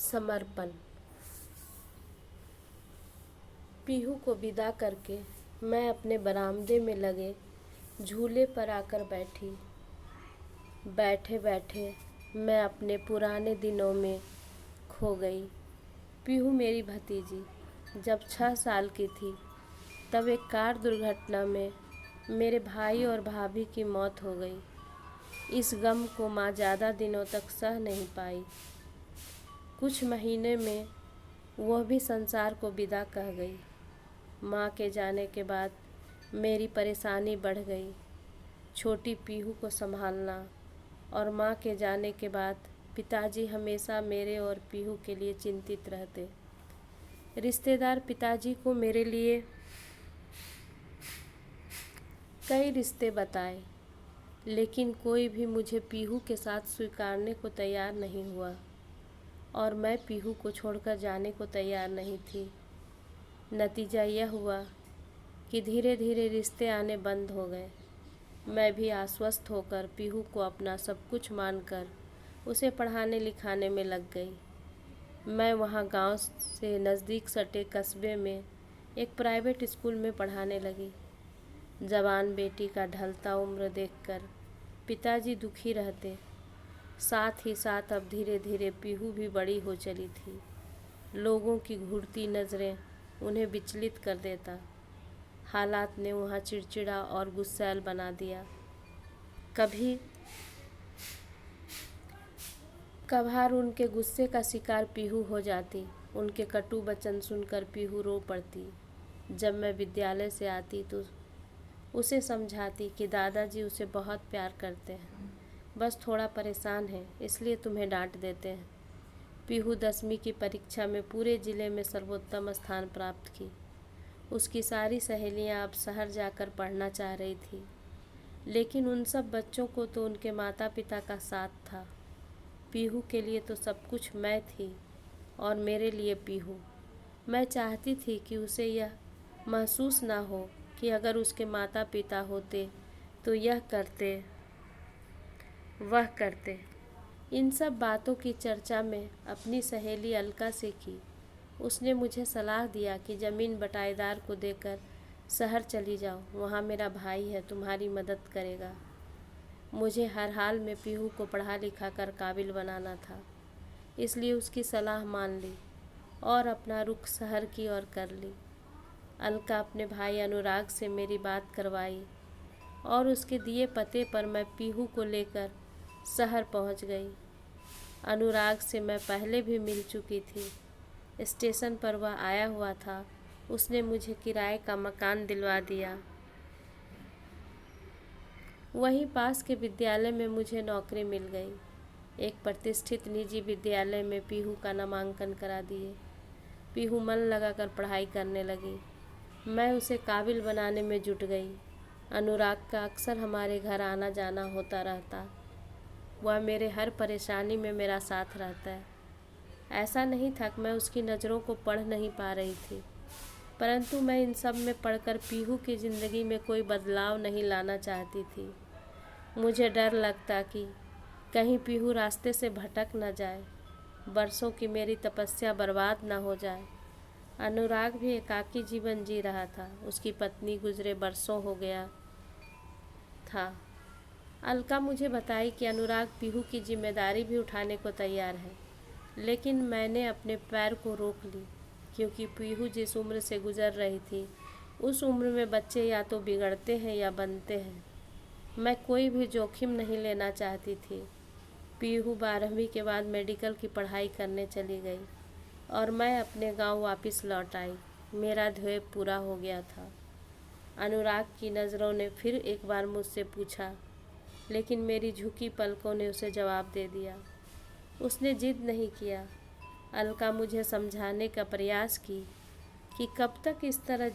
समर्पण। पीहू को विदा करके मैं अपने बरामदे में लगे झूले पर आकर बैठी। बैठे बैठे मैं अपने पुराने दिनों में खो गई। पीहू मेरी भतीजी जब 6 साल की थी तब एक कार दुर्घटना में मेरे भाई और भाभी की मौत हो गई। इस गम को माँ ज़्यादा दिनों तक सह नहीं पाई। कुछ महीने में वह भी संसार को विदा कह गई। माँ के जाने के बाद मेरी परेशानी बढ़ गई। छोटी पीहू को संभालना और माँ के जाने के बाद पिताजी हमेशा मेरे और पीहू के लिए चिंतित रहते। रिश्तेदार पिताजी को मेरे लिए कई रिश्ते बताए, लेकिन कोई भी मुझे पीहू के साथ स्वीकारने को तैयार नहीं हुआ और मैं पीहू को छोड़कर जाने को तैयार नहीं थी। नतीजा यह हुआ कि धीरे धीरे रिश्ते आने बंद हो गए। मैं भी आश्वस्त होकर पीहू को अपना सब कुछ मानकर उसे पढ़ाने लिखाने में लग गई। मैं वहाँ गांव से नज़दीक सटे कस्बे में एक प्राइवेट स्कूल में पढ़ाने लगी। जवान बेटी का ढलता उम्र देखकर पिताजी दुखी रहते। साथ ही साथ अब धीरे धीरे पीहू भी बड़ी हो चली थी। लोगों की घूरती नज़रें उन्हें विचलित कर देता। हालात ने वहाँ चिड़चिड़ा और गुस्सैल बना दिया। कभी कभार उनके गुस्से का शिकार पीहू हो जाती। उनके कटु वचन सुनकर पीहू रो पड़ती। जब मैं विद्यालय से आती तो उसे समझाती कि दादाजी उसे बहुत प्यार करते हैं, बस थोड़ा परेशान है इसलिए तुम्हें डांट देते हैं। पीहू 10वीं की परीक्षा में पूरे ज़िले में सर्वोत्तम स्थान प्राप्त की। उसकी सारी सहेलियां अब शहर जाकर पढ़ना चाह रही थी, लेकिन उन सब बच्चों को तो उनके माता पिता का साथ था। पीहू के लिए तो सब कुछ मैं थी और मेरे लिए पीहू। मैं चाहती थी कि उसे यह महसूस ना हो कि अगर उसके माता पिता होते तो यह करते वह करते। इन सब बातों की चर्चा मैं अपनी सहेली अलका से की। उसने मुझे सलाह दिया कि ज़मीन बटाईदार को देकर शहर चली जाओ, वहाँ मेरा भाई है, तुम्हारी मदद करेगा। मुझे हर हाल में पीहू को पढ़ा लिखा कर काबिल बनाना था, इसलिए उसकी सलाह मान ली और अपना रुख शहर की ओर कर ली। अलका अपने भाई अनुराग से मेरी बात करवाई और उसके दिए पते पर मैं पीहू को लेकर शहर पहुंच गई। अनुराग से मैं पहले भी मिल चुकी थी। स्टेशन पर वह आया हुआ था। उसने मुझे किराए का मकान दिलवा दिया। वहीं पास के विद्यालय में मुझे नौकरी मिल गई। एक प्रतिष्ठित निजी विद्यालय में पीहू का नामांकन करा दिए। पीहू मन लगाकर पढ़ाई करने लगी। मैं उसे काबिल बनाने में जुट गई। अनुराग का अक्सर हमारे घर आना जाना होता रहता। वह मेरे हर परेशानी में मेरा साथ रहता है। ऐसा नहीं था कि मैं उसकी नज़रों को पढ़ नहीं पा रही थी, परंतु मैं इन सब में पढ़कर पीहू की ज़िंदगी में कोई बदलाव नहीं लाना चाहती थी। मुझे डर लगता कि कहीं पीहू रास्ते से भटक न जाए, बरसों की मेरी तपस्या बर्बाद न हो जाए। अनुराग भी एकाकी जीवन जी रहा था। उसकी पत्नी गुजरे बरसों हो गया था। अलका मुझे बताई कि अनुराग पीहू की जिम्मेदारी भी उठाने को तैयार है, लेकिन मैंने अपने पैर को रोक ली, क्योंकि पीहू जिस उम्र से गुजर रही थी उस उम्र में बच्चे या तो बिगड़ते हैं या बनते हैं। मैं कोई भी जोखिम नहीं लेना चाहती थी। पीहू 12वीं के बाद मेडिकल की पढ़ाई करने चली गई और मैं अपने गांव वापस लौट आई। मेरा ध्येय पूरा हो गया था। अनुराग की नज़रों ने फिर एक बार मुझसे पूछा, लेकिन मेरी झुकी पलकों ने उसे जवाब दे दिया। उसने जिद नहीं किया। अलका मुझे समझाने का प्रयास की कि कब तक इस तरह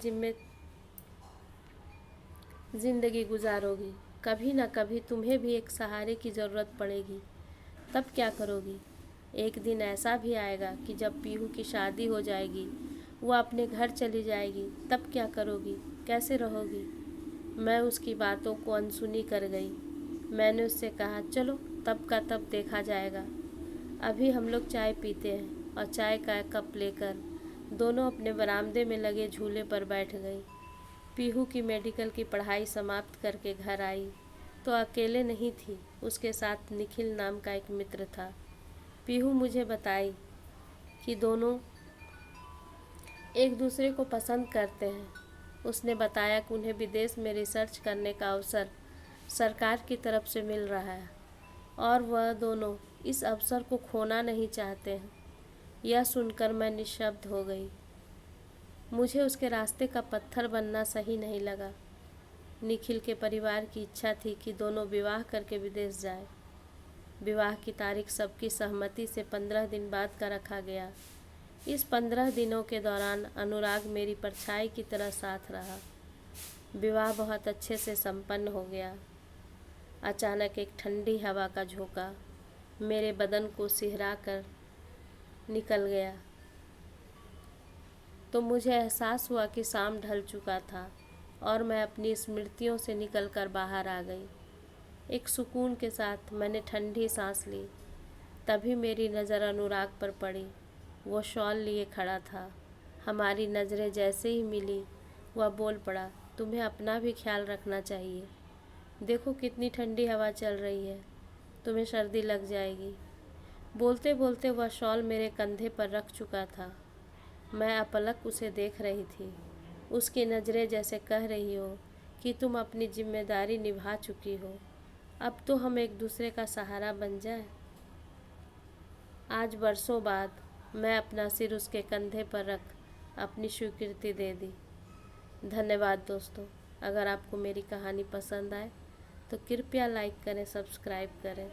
ज़िंदगी गुजारोगी। कभी न कभी तुम्हें भी एक सहारे की ज़रूरत पड़ेगी, तब क्या करोगी। एक दिन ऐसा भी आएगा कि जब पीहू की शादी हो जाएगी, वह अपने घर चली जाएगी, तब क्या करोगी, कैसे रहोगी। मैं उसकी बातों को अनसुनी कर गई। मैंने उससे कहा, चलो तब का तब देखा जाएगा। अभी हम लोग चाय पीते हैं और चाय का कप लेकर दोनों अपने बरामदे में लगे झूले पर बैठ गई। पीहू की मेडिकल की पढ़ाई समाप्त करके घर आई तो अकेले नहीं थी, उसके साथ निखिल नाम का एक मित्र था। पीहू मुझे बताई कि दोनों एक दूसरे को पसंद करते हैं। उसने बताया कि उन्हें विदेश में रिसर्च करने का अवसर सरकार की तरफ से मिल रहा है और वह दोनों इस अवसर को खोना नहीं चाहते हैं। यह सुनकर मैं निशब्द हो गई। मुझे उसके रास्ते का पत्थर बनना सही नहीं लगा। निखिल के परिवार की इच्छा थी कि दोनों विवाह करके विदेश जाए। विवाह की तारीख सबकी सहमति से 15 दिन बाद का रखा गया। इस 15 दिनों के दौरान अनुराग मेरी परछाई की तरह साथ रहा। विवाह बहुत अच्छे से संपन्न हो गया। अचानक एक ठंडी हवा का झोंका मेरे बदन को सिहरा कर निकल गया तो मुझे एहसास हुआ कि शाम ढल चुका था और मैं अपनी स्मृतियों से निकलकर बाहर आ गई। एक सुकून के साथ मैंने ठंडी सांस ली। तभी मेरी नज़र अनुराग पर पड़ी। वो शॉल लिए खड़ा था। हमारी नज़रें जैसे ही मिली वह बोल पड़ा, तुम्हें अपना भी ख्याल रखना चाहिए। देखो कितनी ठंडी हवा चल रही है, तुम्हें सर्दी लग जाएगी। बोलते बोलते वह शॉल मेरे कंधे पर रख चुका था। मैं अपलक उसे देख रही थी। उसकी नज़रें जैसे कह रही हो कि तुम अपनी जिम्मेदारी निभा चुकी हो, अब तो हम एक दूसरे का सहारा बन जाए। आज बरसों बाद मैं अपना सिर उसके कंधे पर रख अपनी स्वीकृति दे दी। धन्यवाद दोस्तों। अगर आपको मेरी कहानी पसंद आए तो कृपया लाइक करें, सब्सक्राइब करें।